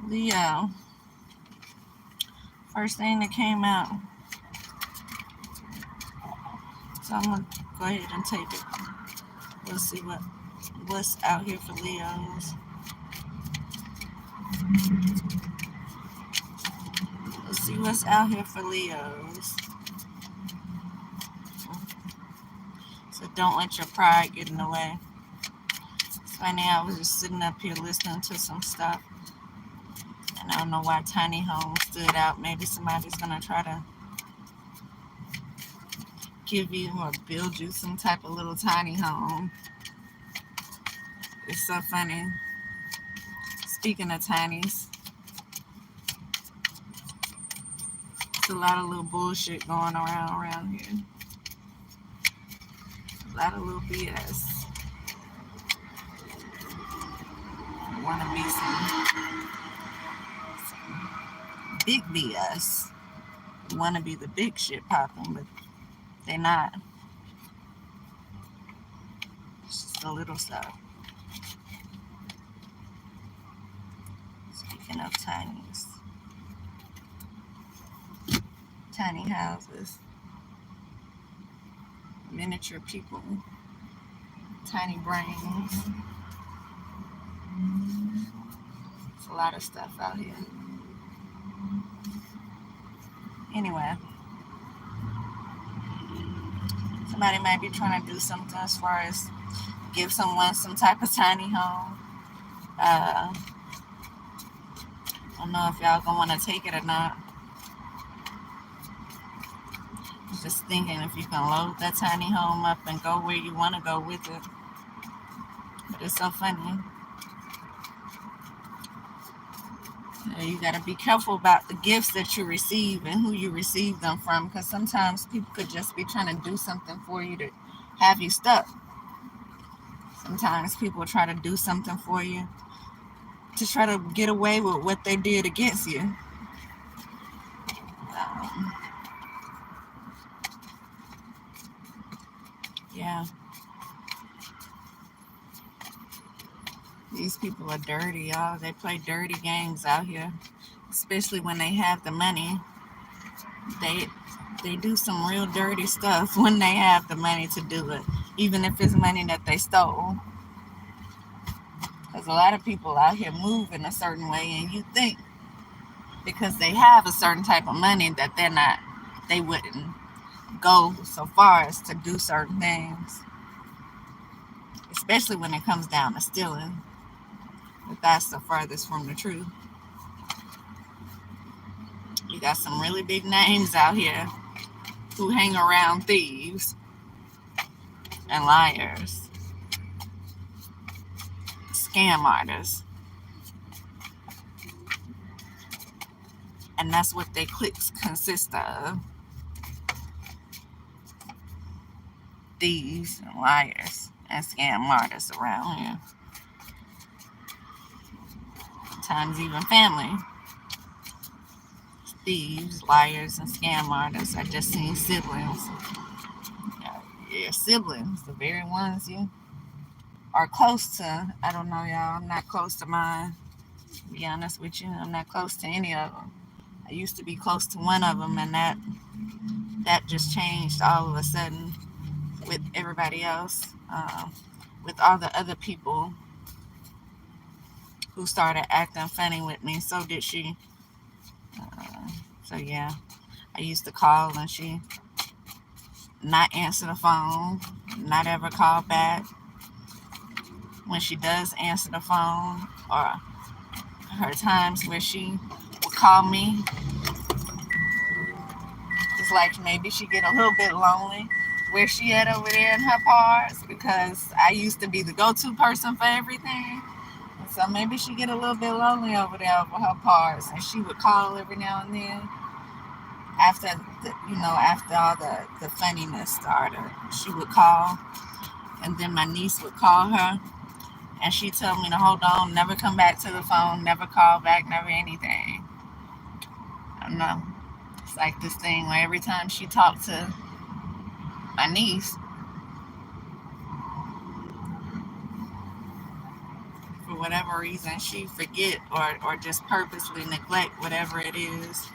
The first thing that came out. So I'm gonna go ahead and take it. Let's see what's out here for Leos. Let's see what's out here for Leos. So don't let your pride get in the way. It's funny, I was just sitting up here listening to some stuff, and I don't know why tiny homes stood out. Maybe somebody's gonna try to give you or build you some type of little tiny home. It's so funny. Speaking of tinies, there's a lot of little bullshit going around here. A lot of little BS. Want to be some big BS. Want to be the big shit popping, but they're not. It's just a little stuff. Speaking of tinies, tiny houses, miniature people, tiny brains. It's a lot of stuff out here. Anyway, somebody might be trying to do something as far as give someone some type of tiny home. I don't know if y'all gonna want to take it or not. Just thinking if you can load that tiny home up and go where you want to go with it. But it's so funny. You got to be careful about the gifts that you receive and who you receive them from, because sometimes people could just be trying to do something for you to have you stuck. Sometimes people try to do something for you to try to get away with what they did against you. Yeah. These people are dirty, y'all. They play dirty games out here, especially when they have the money. They do some real dirty stuff when they have the money to do it, even if it's money that they stole. Because a lot of people out here move in a certain way, and you think because they have a certain type of money that they wouldn't go so far as to do certain things, especially when it comes down to stealing. But that's the farthest from the truth. You got some really big names out here who hang around thieves and liars, scam artists. And that's what their cliques consist of. Thieves and liars and scam artists around here. Sometimes even family. Thieves, liars, and scam artists. I just seen siblings. Yeah, siblings, the very ones you are close to. I don't know, y'all. I'm not close to mine. To be honest with you, I'm not close to any of them. I used to be close to one of them, and that just changed all of a sudden with everybody else, with all the other people who started acting funny with me. So did she. So yeah, I used to call and she not answer the phone, not ever call back. When she does answer the phone, or her times where she would call me, it's like maybe she get a little bit lonely where she at over there in her parts, because I used to be the go-to person for everything. And so maybe she get a little bit lonely over there over her parts, and she would call every now and then. After after all the funniness started, she would call, and then my niece would call her, and she told me to hold on, never come back to the phone, never call back, never anything. I don't know. It's like this thing where every time she talked to my niece, for whatever reason she forget or just purposely neglect whatever it is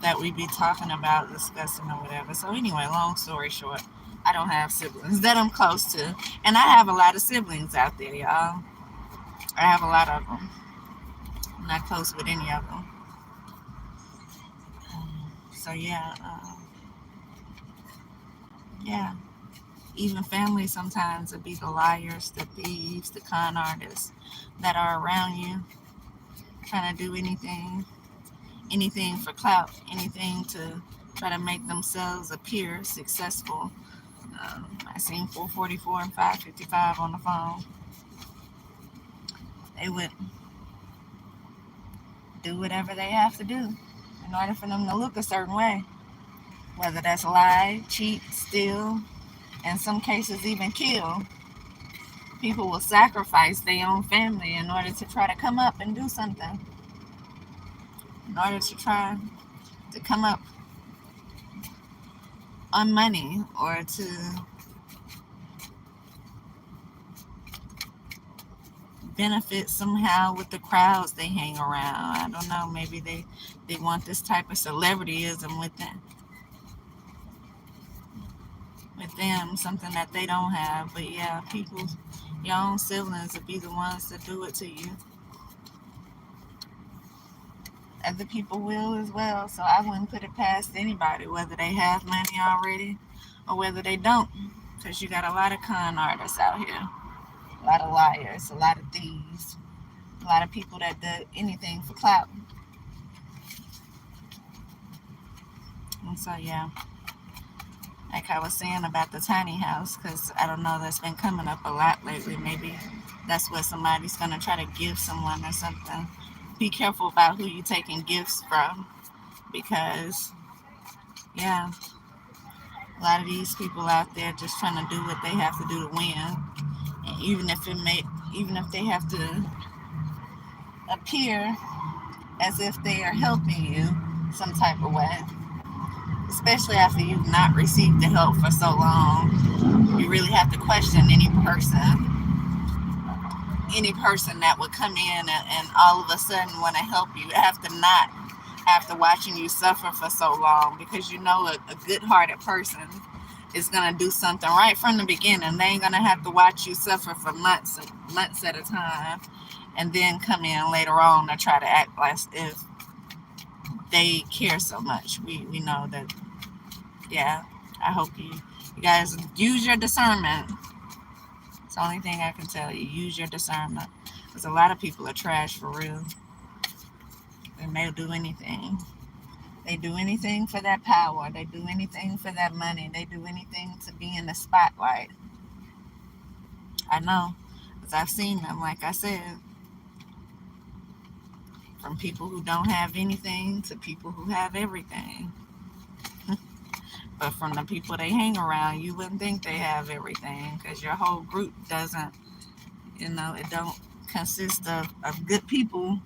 that we be talking about, discussing or whatever. So anyway, long story short, I don't have siblings that I'm close to, and I have a lot of siblings out there, y'all. I have a lot of them. I'm not close with any of them. So yeah. Even family sometimes will be the liars, the thieves, the con artists that are around you, trying to do anything for clout, anything to try to make themselves appear successful. I seen 444 and 555 on the phone. They would do whatever they have to do in order for them to look a certain way, whether that's lie, cheat, steal, in some cases even kill. People will sacrifice their own family in order to try to come up and do something, in order to try to come up on money or to benefit somehow with the crowds they hang around. I don't know, maybe they want this type of celebrityism with them, something that they don't have. But yeah, your own siblings will be the ones that do it to you. Other people will as well, so I wouldn't put it past anybody, whether they have money already or whether they don't, because you got a lot of con artists out here, a lot of liars, a lot of thieves, a lot of people that do anything for clout. And so yeah, like I was saying about the tiny house, because I don't know, that's been coming up a lot lately. Maybe that's what somebody's going to try to give someone or something. Be careful about who you're taking gifts from, because yeah, a lot of these people out there just trying to do what they have to do to win, and even if they have to appear as if they are helping you some type of way, especially after you've not received the help for so long. You really have to question any person that would come in and all of a sudden want to help you after watching you suffer for so long, because you know a good-hearted person is going to do something right from the beginning. They ain't going to have to watch you suffer for months at a time and then come in later on to try to act like if they care so much. We know that. Yeah, I hope you guys use your discernment. It's the only thing I can tell you. Use your discernment, because a lot of people are trash for real, and they'll do anything. They do anything for that power. They do anything for that money. They do anything to be in the spotlight. I know, because I've seen them, like I said, from people who don't have anything to people who have everything. But from the people they hang around, you wouldn't think they have everything, because your whole group doesn't, it don't consist of good people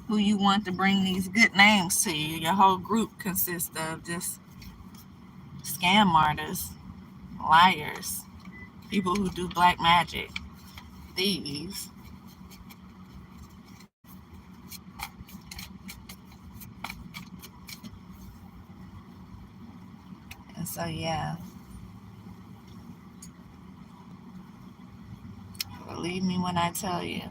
who you want to bring these good names to you. Your whole group consists of just scam artists, liars, people who do black magic, thieves. And so, yeah, believe me when I tell you,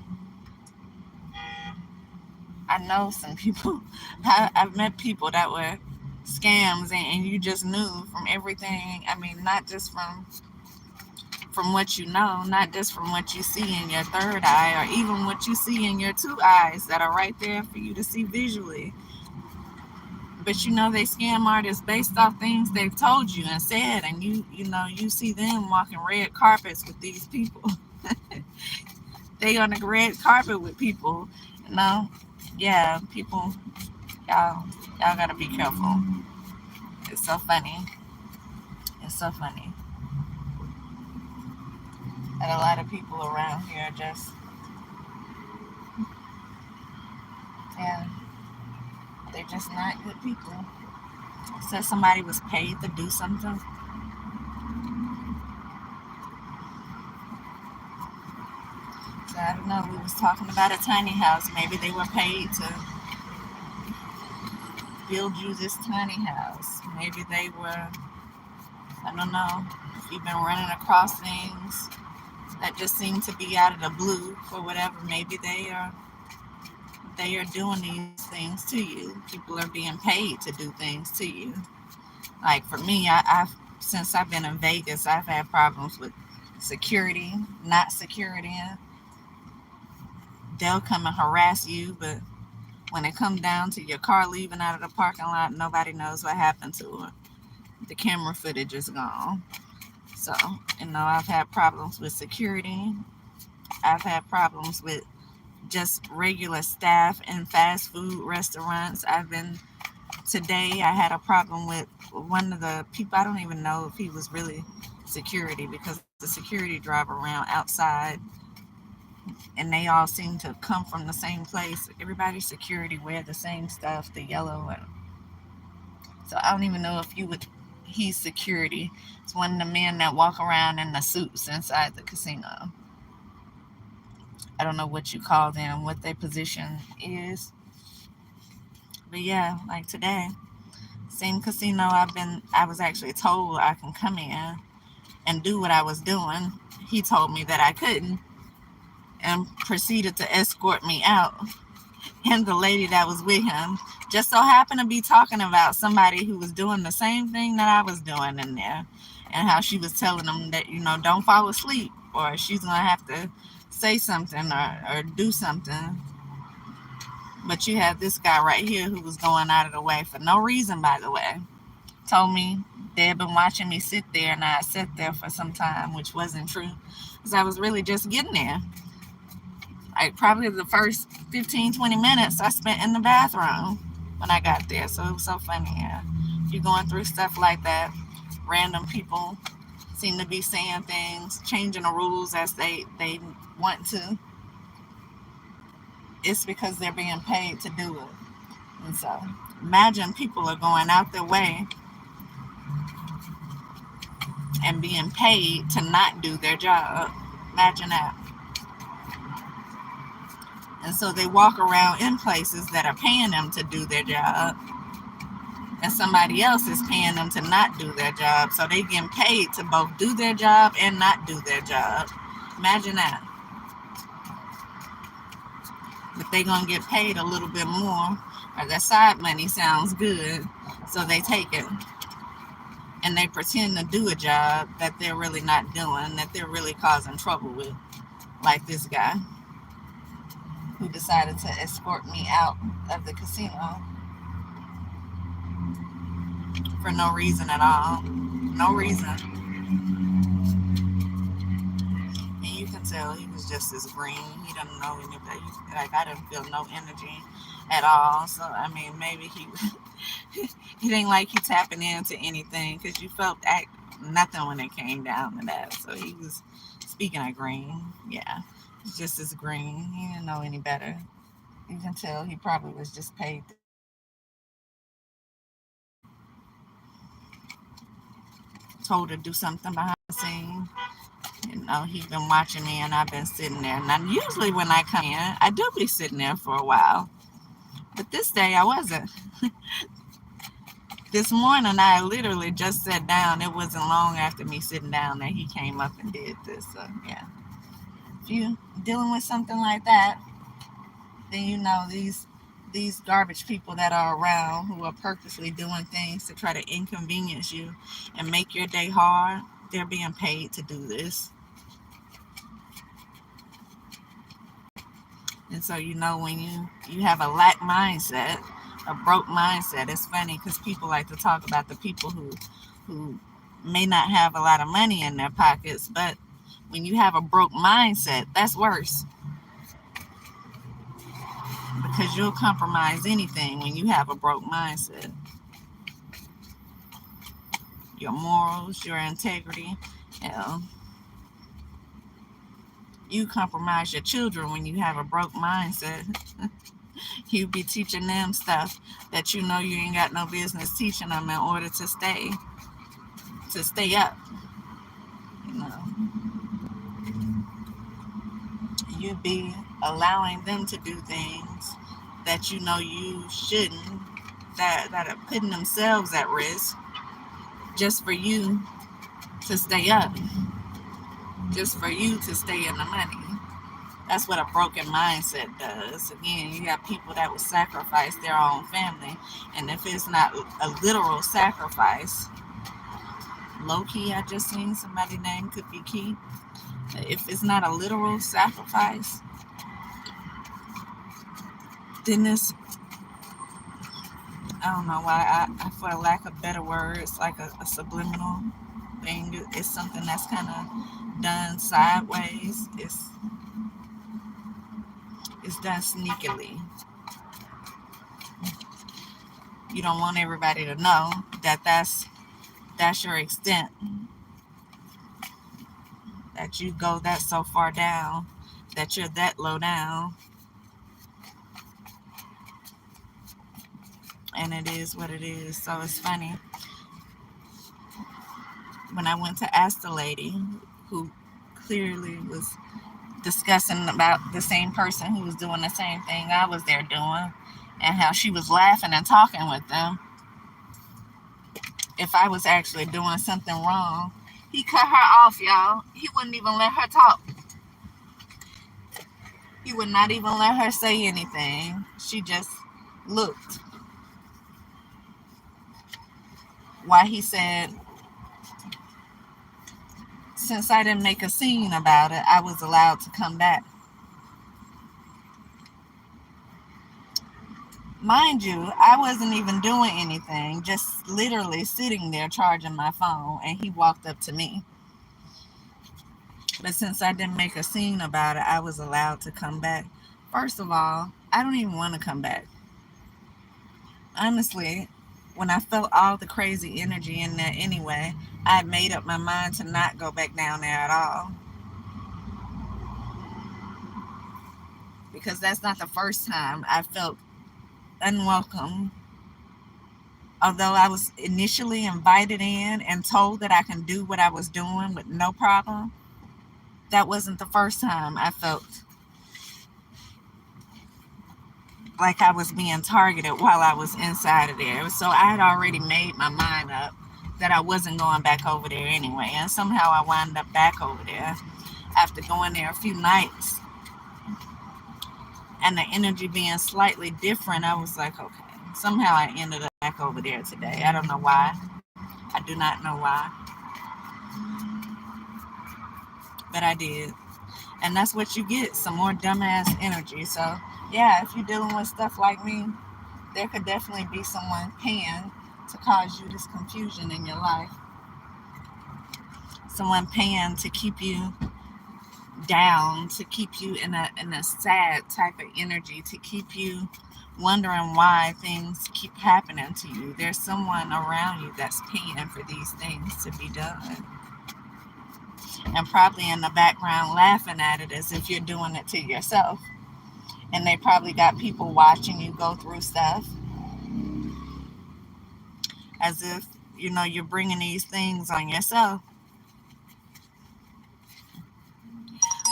I know some people, I've met people that were scams, and you just knew from everything. I mean, not just from what you know, not just from what you see in your third eye, or even what you see in your two eyes that are right there for you to see visually. But they scam artists based off things they've told you and said, and you see them walking red carpets with these people. They on the red carpet with people, yeah, people, y'all gotta be careful. It's so funny. It's so funny that a lot of people around here just, yeah, they're just not good people. So somebody was paid to do something. So I don't know. We was talking about a tiny house. Maybe they were paid to build you this tiny house. Maybe they were, I don't know, if you've been running across things that just seem to be out of the blue for whatever. Maybe they are doing these things to you. People are being paid to do things to you. Like for me, I've since I've been in Vegas, I've had problems with security, not security. They'll come and harass you, but when it comes down to your car leaving out of the parking lot, nobody knows what happened to it. The camera footage is gone. So, I've had problems with security. I've had problems with just regular staff in fast food restaurants. Today I had a problem with one of the people. I don't even know if he was really security because the security drive around outside and they all seem to come from the same place. Everybody's security wear the same stuff, the yellow. So I don't even know if he's security. It's one of the men that walk around in the suits inside the casino. I don't know what you call them, what their position is. But yeah, like today, same casino I was actually told I can come in and do what I was doing. He told me that I couldn't and proceeded to escort me out. And the lady that was with him just so happened to be talking about somebody who was doing the same thing that I was doing in there, and how she was telling them that, don't fall asleep or she's going to have to say something or do something. But you had this guy right here who was going out of the way for no reason, by the way. Told me they had been watching me sit there, and I had sat there for some time, which wasn't true, because I was really just getting there. Like probably the first 15, 20 minutes I spent in the bathroom when I got there. So it was so funny. Yeah. You're going through stuff like that. Random people seem to be saying things, changing the rules as they want to. It's because they're being paid to do it. And so imagine people are going out their way and being paid to not do their job. Imagine that. And so they walk around in places that are paying them to do their job, and somebody else is paying them to not do their job. So they getting paid to both do their job and not do their job. Imagine that. But they gonna get paid a little bit more, or their side money sounds good, so they take it. And they pretend to do a job that they're really not doing, that they're really causing trouble with. Like this guy who decided to escort me out of the casino for no reason at all. No reason. And you can tell he was just as green. He doesn't know anybody. Like, I didn't feel no energy at all. So, maybe he didn't like he tapping into anything, because you felt nothing when it came down to that. So he was, speaking of green, yeah, he's just as green. He didn't know any better. You can tell he probably was just paid. Told to do something behind the scene. He's been watching me and I've been sitting there. Now, usually when I come in, I do be sitting there for a while. But this day I wasn't. This morning I literally just sat down. It wasn't long after me sitting down that he came up and did this. So, yeah. If you're dealing with something like that, then these garbage people that are around who are purposely doing things to try to inconvenience you and make your day hard, they're being paid to do this. And so, when you have a lack mindset, a broke mindset, it's funny because people like to talk about the people who may not have a lot of money in their pockets, but when you have a broke mindset, that's worse. Because you'll compromise anything when you have a broke mindset. Your morals, your integrity, you compromise your children when you have a broke mindset. You be teaching them stuff that you ain't got no business teaching them in order to stay up. you be allowing them to do things that you know you shouldn't, that are putting themselves at risk just for you to stay up, just for you to stay in the money. That's what a broken mindset does. Again, you have people that will sacrifice their own family. And if it's not a literal sacrifice, low key, I just seen somebody named could be Key. If it's not a literal sacrifice, then it's, I don't know why, for lack of better words, like a subliminal thing. It's something that's kind of done sideways. It's done sneakily. You don't want everybody to know that that's your extent, that you go that so far down, that you're that low down. And it is what it is. So it's funny. When I went to ask the lady who clearly was discussing about the same person who was doing the same thing I was there doing, and how she was laughing and talking with them, if I was actually doing something wrong, he cut her off, y'all. He wouldn't even let her talk. He would not even let her say anything. She just looked. Why he said, since I didn't make a scene about it, I was allowed to come back. Mind you, I wasn't even doing anything, just literally sitting there charging my phone, and he walked up to me. But since I didn't make a scene about it, I was allowed to come back. First of all, I don't even want to come back. Honestly, when I felt all the crazy energy in there anyway, I had made up my mind to not go back down there at all. Because that's not the first time I felt unwelcome. Although I was initially invited in and told that I can do what I was doing with no problem, that wasn't the first time I felt like I was being targeted while I was inside of there. So I had already made my mind up that I wasn't going back over there anyway. And somehow I wound up back over there after going there a few nights. And the energy being slightly different, I was like, okay. Somehow I ended up back over there today. I don't know why. I do not know why. But I did. And that's what you get, some more dumbass energy. So, yeah, if you're dealing with stuff like me, there could definitely be someone paying to cause you this confusion in your life. Someone paying to keep you down, to keep you in a sad type of energy, to keep you wondering why things keep happening to you. There's someone around you that's paying for these things to be done. And probably in the background laughing at it as if you're doing it to yourself. And they probably got people watching you go through stuff as if, you're bringing these things on yourself.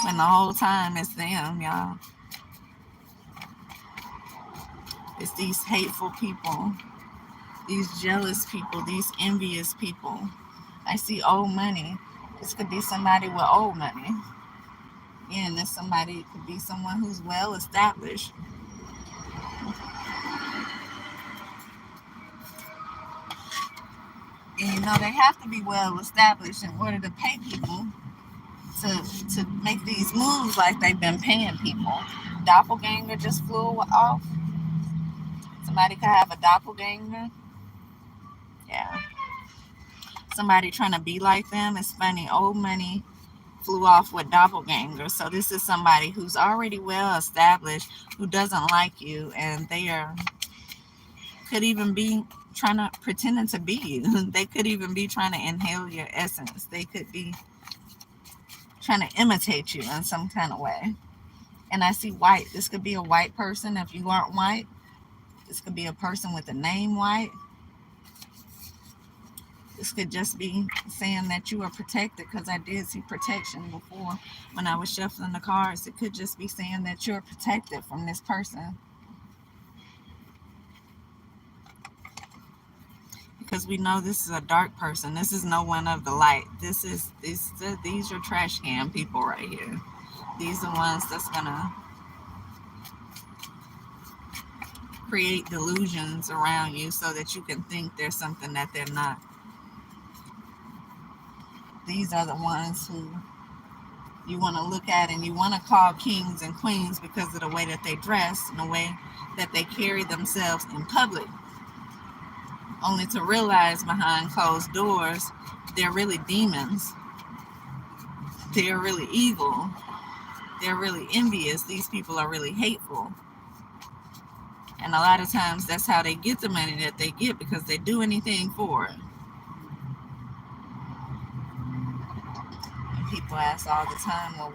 When the whole time it's them, y'all. It's these hateful people, these jealous people, these envious people. I see old money. This could be somebody with old money. Yeah, and this somebody could be someone who's well established. And they have to be well established in order to pay people to make these moves like they've been paying people. Doppelganger just flew off. Somebody could have a doppelganger. Yeah. Somebody trying to be like them. It's funny. Old money flew off with doppelganger. So this is somebody who's already well established, who doesn't like you, and could even be pretending to be you. They could even be trying to inhale your essence. They could be trying to imitate you in some kind of way. And I see white. This could be a white person. If you aren't white, this could be a person with the name white. This could just be saying that you are protected, because I did see protection before when I was shuffling the cards. It could just be saying that you're protected from this person, because we know this is a dark person. This is no one of the light. These are trash can people right here. These are ones that's gonna create delusions around you so that you can think there's something that they're not. These are the ones who you want to look at and you want to call kings and queens because of the way that they dress and the way that they carry themselves in public, only to realize behind closed doors they're really demons. They're really evil. They're really envious. These people are really hateful. And a lot of times that's how they get the money that they get, because they do anything for it. And people ask all the time, well,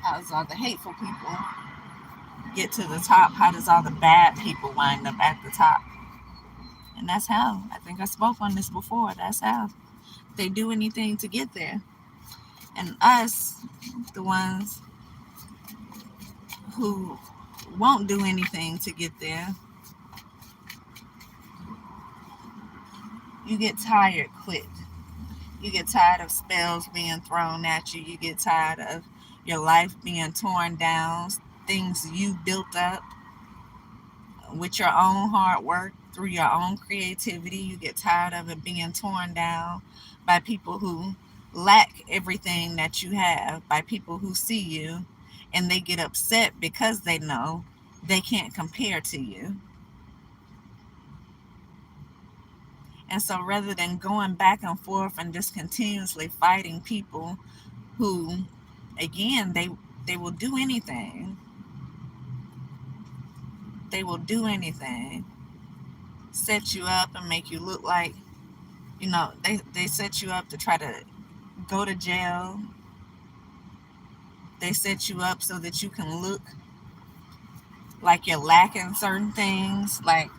how does all the hateful people get to the top? How does all the bad people wind up at the top? And that's how. I think I spoke on this before. That's how. They do anything to get there. And us, the ones who won't do anything to get there, you get tired quick. You get tired of spells being thrown at you. You get tired of your life being torn down, things you built up with your own hard work, through your own creativity. You get tired of it being torn down by people who lack everything that you have, by people who see you and they get upset because they know they can't compare to you. And so rather than going back and forth and just continuously fighting people who, again, they will do anything. They will do anything. Set you up and make you look like, they set you up to try to go to jail. They set you up so that you can look like you're lacking certain things, like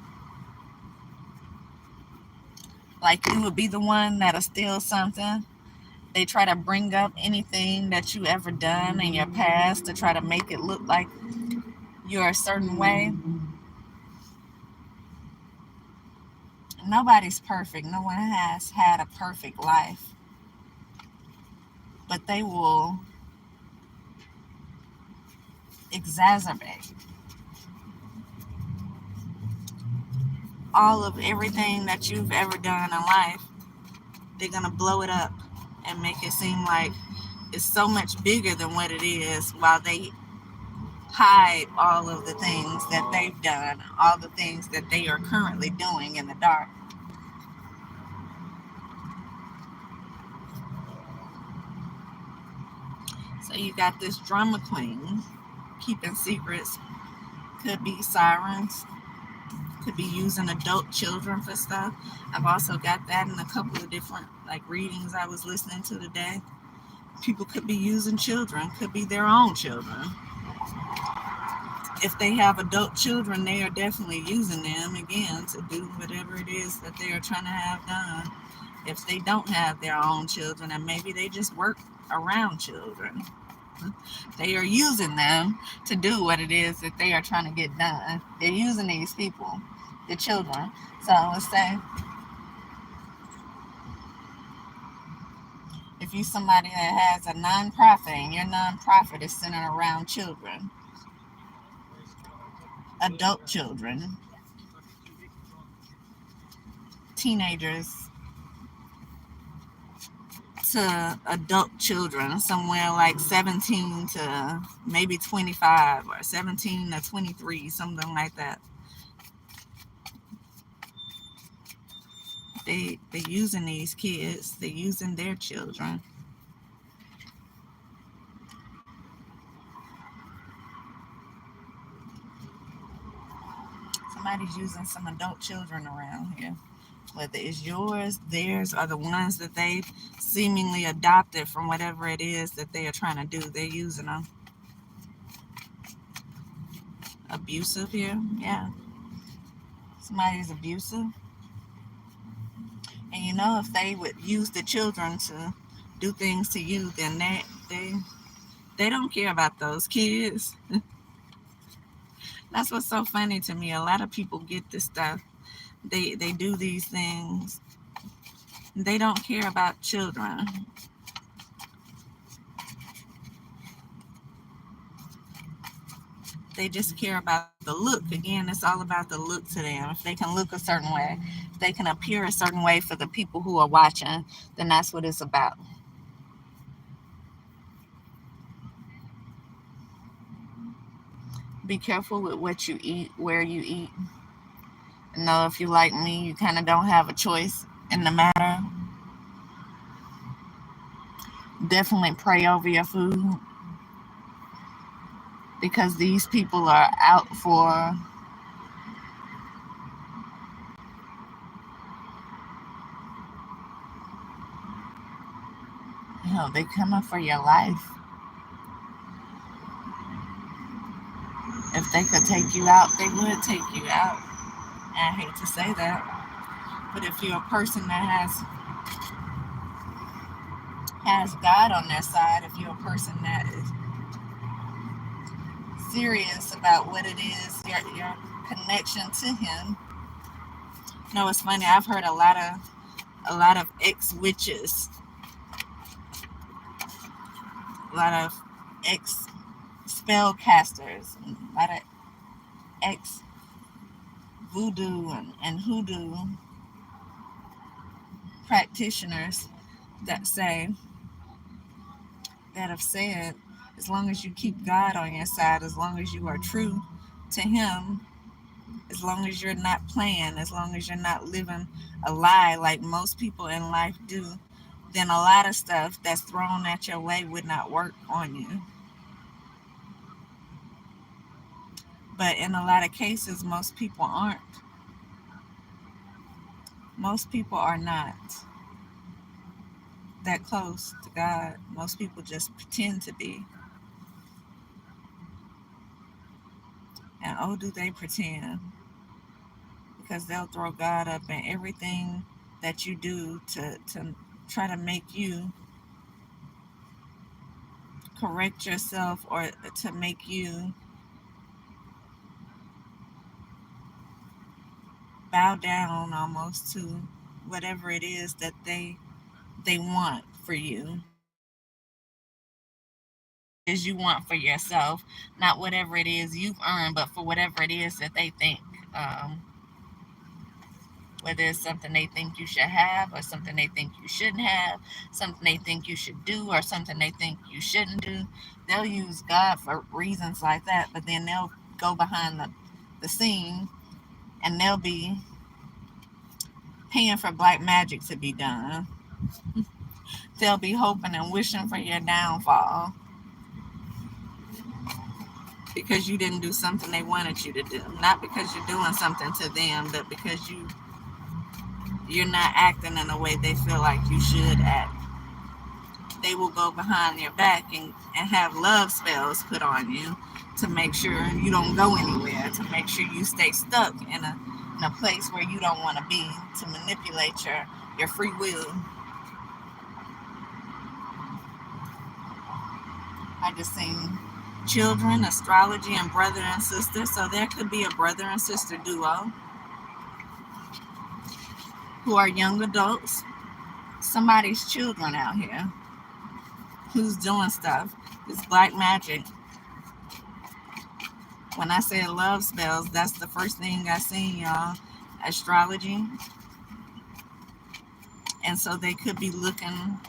you would be the one that'll steal something. They try to bring up anything that you ever done in your past to try to make it look like you're a certain way. Nobody's perfect. No one has had a perfect life. But they will exacerbate all of everything that you've ever done in life. They're going to blow it up and make it seem like it's so much bigger than what it is, while they hide all of the things that they've done, all the things that they are currently doing in the dark. So you got this drama queen keeping secrets. Could be sirens. Could be using adult children for stuff. I've also got that in a couple of different readings I was listening to today. People could be using children. Could be their own children. If they have adult children, they are definitely using them again to do whatever it is that they are trying to have done. If they don't have their own children, and maybe they just work around children, they are using them to do what it is that they are trying to get done. They're using these people, the children. So let's say if you're somebody that has a nonprofit and your nonprofit is centered around children, adult children, teenagers to adult children, somewhere like 17 to maybe 25 or 17 to 23, something like that. They're using these kids. They're using their children. Somebody's using some adult children around here. Whether it's yours, theirs, or the ones that they've seemingly adopted from whatever it is that they are trying to do. They're using them. Abusive here, yeah. Somebody's abusive. And you know, if they would use the children to do things to you, then they don't care about those kids. That's what's so funny to me. A lot of people get this stuff. They do these things. They don't care about children. They just care about the look. Again, it's all about the look to them. If they can look a certain way, if they can appear a certain way for the people who are watching, then that's what it's about. Be careful with what you eat, where you eat. Know if you like me, you kind of don't have a choice in the matter. Definitely pray over your food because these people are out for, they coming for your life. If they could take you out, they would take you out. I hate to say that, but if you're a person that has God on their side, if you're a person that is serious about what it is, your connection to Him. No, it's funny. I've heard a lot of ex witches, a lot of ex spellcasters, a lot of ex voodoo and hoodoo practitioners that say that have said, as long as you keep God on your side, as long as you are true to Him, as long as you're not playing, as long as you're not living a lie like most people in life do, then a lot of stuff that's thrown at your way would not work on you. But in a lot of cases, most people aren't. Most people are not that close to God. Most people just pretend to be. And oh, do they pretend? Because they'll throw God up in everything that you do to try to make you correct yourself or to make you bow down almost to whatever it is that they want for you, is you want for yourself, not whatever it is you've earned, but for whatever it is that they think. Um, whether it's something they think you should have or something they think you shouldn't have, something they think you should do or something they think you shouldn't do. They'll use God for reasons like that, but then they'll go behind the scene and they'll be paying for black magic to be done. They'll be hoping and wishing for your downfall because you didn't do something they wanted you to do. Not because you're doing something to them, but because you're not acting in a way they feel like you should act. They will go behind your back and have love spells put on you to make sure you don't go anywhere, to make sure you stay stuck in a place where you don't want to be, to manipulate your free will. I just seen children, astrology, and brother and sister. So there could be a brother and sister duo who are young adults, somebody's children out here who's doing stuff. It's black magic. When I say love spells, that's the first thing I seen, y'all. Astrology. And so they could be looking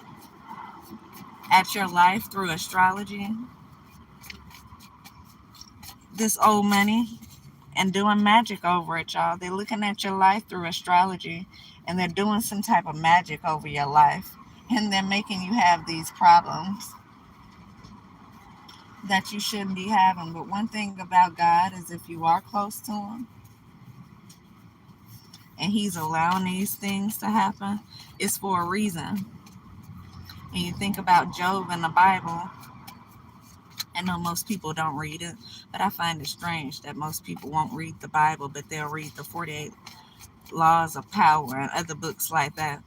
at your life through astrology, this old money, and doing magic over it, y'all. They're looking at your life through astrology and they're doing some type of magic over your life. And they're making you have these problems that you shouldn't be having. But one thing about God is if you are close to Him and He's allowing these things to happen, it's for a reason. And you think about Job in the Bible. I know most people don't read it, but I find it strange that most people won't read the Bible, but they'll read the 48 Laws of Power and other books like that.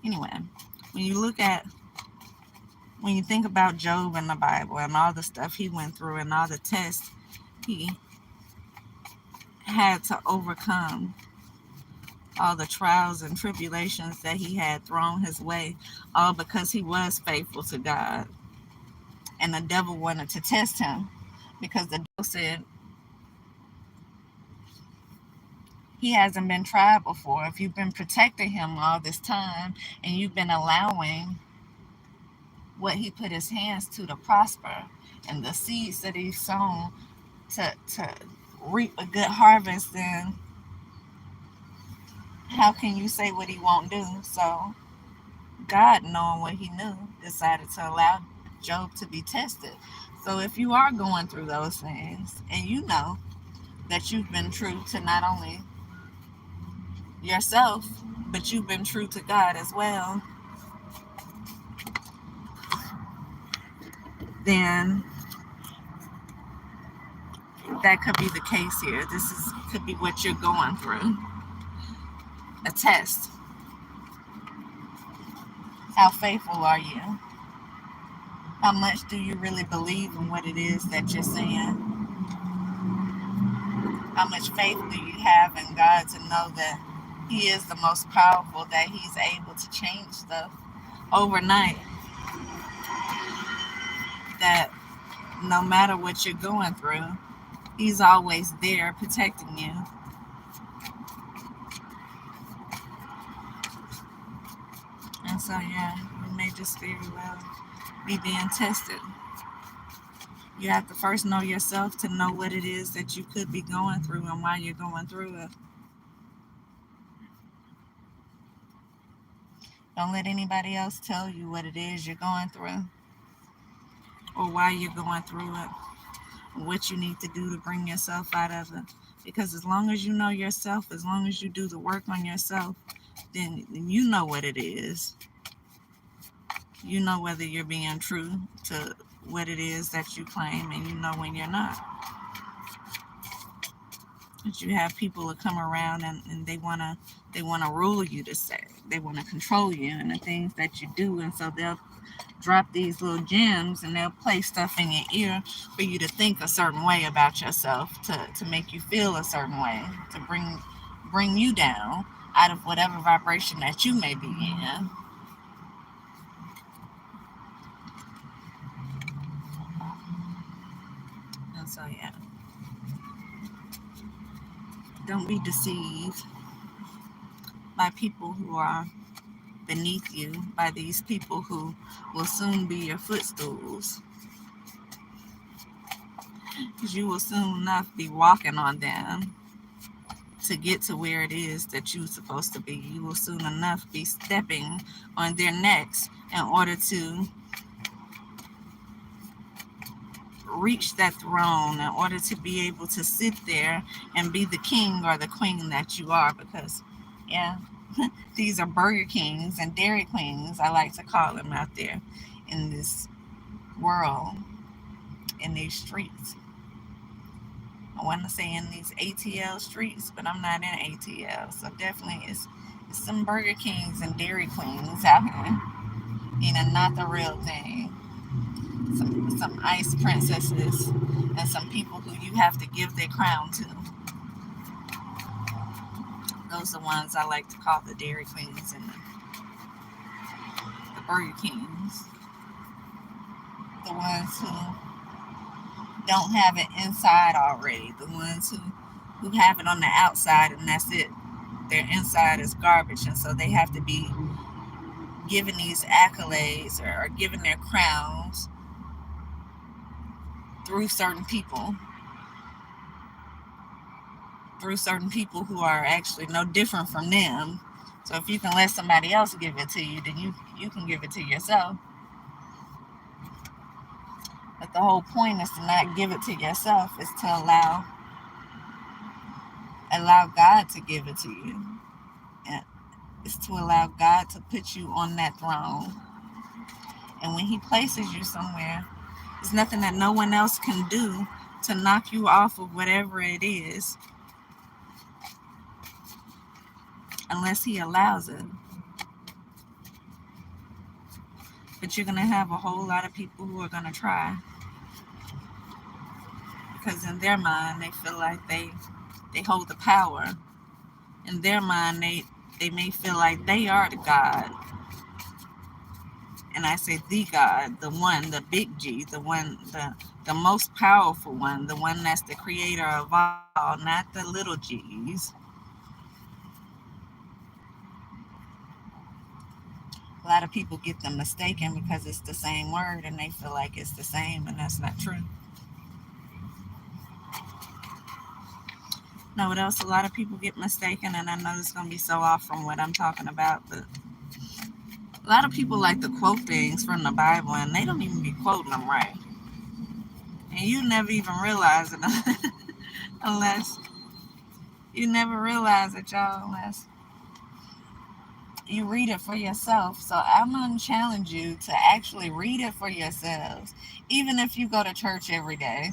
Anyway, when you look at, when you think about Job in the Bible and all the stuff he went through and all the tests he had to overcome, all the trials and tribulations that he had thrown his way, all because he was faithful to God. And the devil wanted to test him because the devil said, he hasn't been tried before. If you've been protecting him all this time and you've been allowing what he put his hands to prosper and the seeds that he's sown to reap a good harvest, then how can you say what he won't do? So God, knowing what he knew, decided to allow Job to be tested. So if you are going through those things and you know that you've been true to not only yourself, but you've been true to God as well, then that could be the case here. Could be what you're going through. A test. How faithful are you? How much do you really believe in what it is that you're saying? How much faith do you have in God to know that he is the most powerful, that he's able to change stuff overnight? That no matter what you're going through, he's always there protecting you. And so, yeah, you may just very well be being tested. You have to first know yourself to know what it is that you could be going through and why you're going through it. Don't let anybody else tell you what it is you're going through or why you're going through it, what you need to do to bring yourself out of it. Because as long as you know yourself, as long as you do the work on yourself, then you know what it is. You know whether you're being true to what it is that you claim, and you know when you're not. But you have people that come around and they wanna rule you, to say they wanna control you and the things that you do, and so they'll drop these little gems and they'll play stuff in your ear for you to think a certain way about yourself, to make you feel a certain way, to bring you down out of whatever vibration that you may be in. And so, yeah, don't be deceived by people who are beneath you, by these people who will soon be your footstools, because you will soon enough be walking on them to get to where it is that you're supposed to be. You will soon enough be stepping on their necks in order to reach that throne, in order to be able to sit there and be the king or the queen that you are. Because, yeah, these are Burger Kings and Dairy Queens, I like to call them, out there in this world, in these streets. I want to say in these ATL streets, but I'm not in ATL. So definitely it's some Burger Kings and Dairy Queens out here. Not the real thing. Some ice princesses and some people who you have to give their crown to. Those are the ones I like to call the Dairy Queens and the Burger Kings. The ones who don't have it inside already. The ones who have it on the outside and that's it. Their inside is garbage, and so they have to be given these accolades or given their crowns through certain people who are actually no different from them. So if you can let somebody else give it to you, then you can give it to yourself. But the whole point is to not give it to yourself, is to allow God to give it to you. And it's to allow God to put you on that throne. And when he places you somewhere, there's nothing that no one else can do to knock you off of whatever it is, unless he allows it. But you're going to have a whole lot of people who are going to try because in their mind they feel like they hold the power. In their mind they may feel like they are the God. And I say the God, the one, the big G, the one, the most powerful one, the one that's the creator of all, not the little G's. A lot of people get them mistaken because it's the same word and they feel like it's the same, and that's not true. Know what else a lot of people get mistaken, and I know it's going to be so off from what I'm talking about, but a lot of people like to quote things from the Bible and they don't even be quoting them right. And you never even realize it unless you never realize it, y'all, unless you read it for yourself. So I'm going to challenge you to actually read it for yourselves. Even if you go to church every day,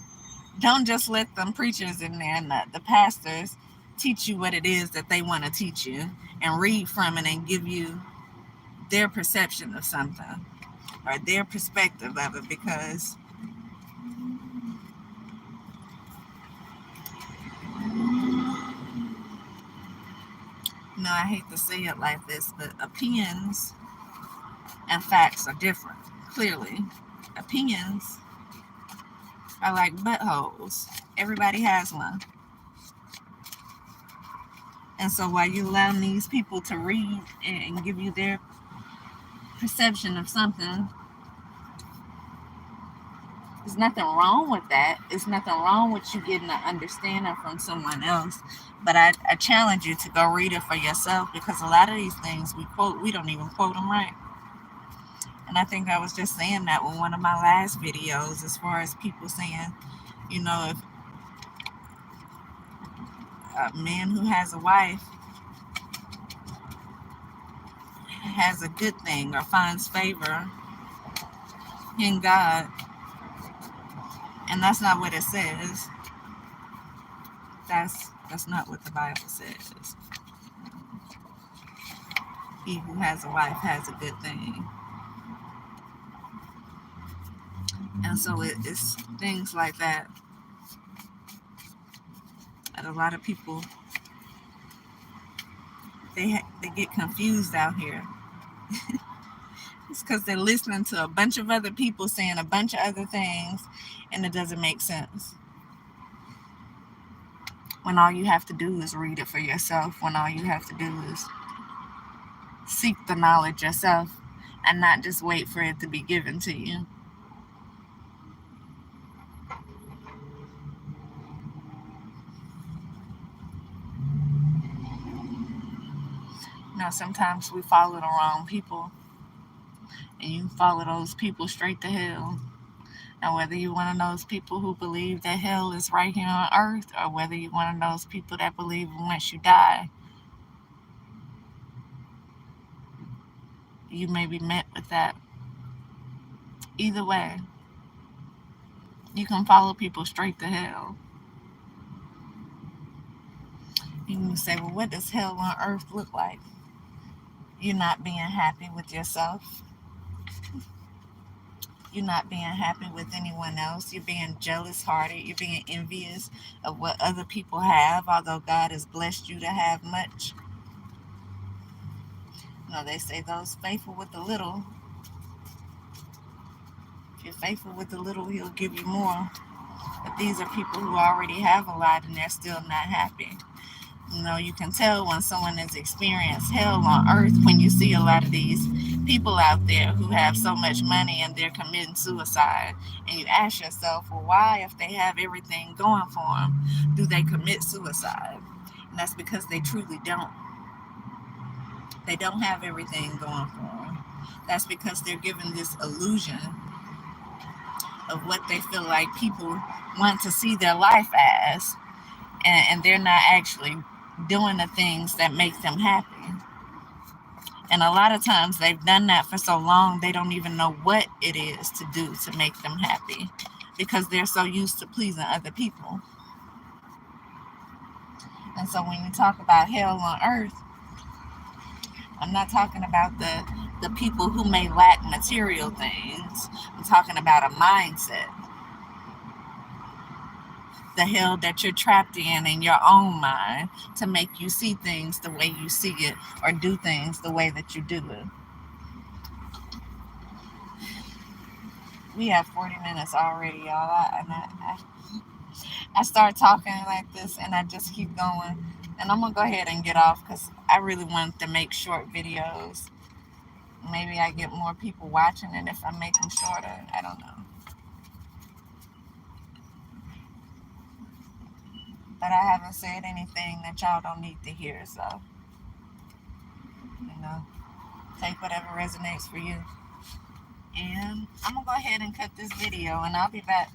don't just let them preachers in there and the pastors teach you what it is that they want to teach you and read from it and give you their perception of something or their perspective of it, because I hate to say it like this, but opinions and facts are different. Clearly, opinions are like buttholes. Everybody has one. And so while you allow these people to read and give you their perception of something, there's nothing wrong with that. There's nothing wrong with you getting an understanding from someone else. But I challenge you to go read it for yourself, because a lot of these things we quote, we don't even quote them right. And I think I was just saying that with one of my last videos, as far as people saying, if a man who has a wife has a good thing or finds favor in God, and that's not what it says. That's not what the Bible says. He who has a wife has a good thing. And so it's things like that that a lot of people, they get confused out here. It's because they're listening to a bunch of other people saying a bunch of other things, and it doesn't make sense. When all you have to do is read it for yourself, when all you have to do is seek the knowledge yourself and not just wait for it to be given to you. Sometimes we follow the wrong people, and you follow those people straight to hell. And whether you're one of those people who believe that hell is right here on earth, or whether you're one of those people that believe once you die, you may be met with that. Either way, you can follow people straight to hell. You can say, well, what does hell on earth look like? You're not being happy with yourself. You're not being happy with anyone else. You're being jealous hearted. You're being envious of what other people have, although God has blessed you to have much. They say those faithful with the little, if you're faithful with the little, he'll give you more. But these are people who already have a lot and they're still not happy. You can tell when someone has experienced hell on earth when you see a lot of these people out there who have so much money and they're committing suicide. And you ask yourself, well, why, if they have everything going for them, do they commit suicide? And that's because they truly don't. They don't have everything going for them. That's because they're given this illusion of what they feel like people want to see their life as, and they're not actually doing the things that make them happy. And a lot of times they've done that for so long they don't even know what it is to do to make them happy, because they're so used to pleasing other people. And so when you talk about hell on earth, I'm not talking about the the people who may lack material things. I'm talking about a mindset. The hell that you're trapped in your own mind to make you see things the way you see it or do things the way that you do it. We have 40 minutes already, y'all. I start talking like this and I just keep going. And I'm going to go ahead and get off because I really want to make short videos. Maybe I get more people watching it if I make them shorter. I don't know. But I haven't said anything that y'all don't need to hear. So, take whatever resonates for you. And I'm going to go ahead and cut this video and I'll be back.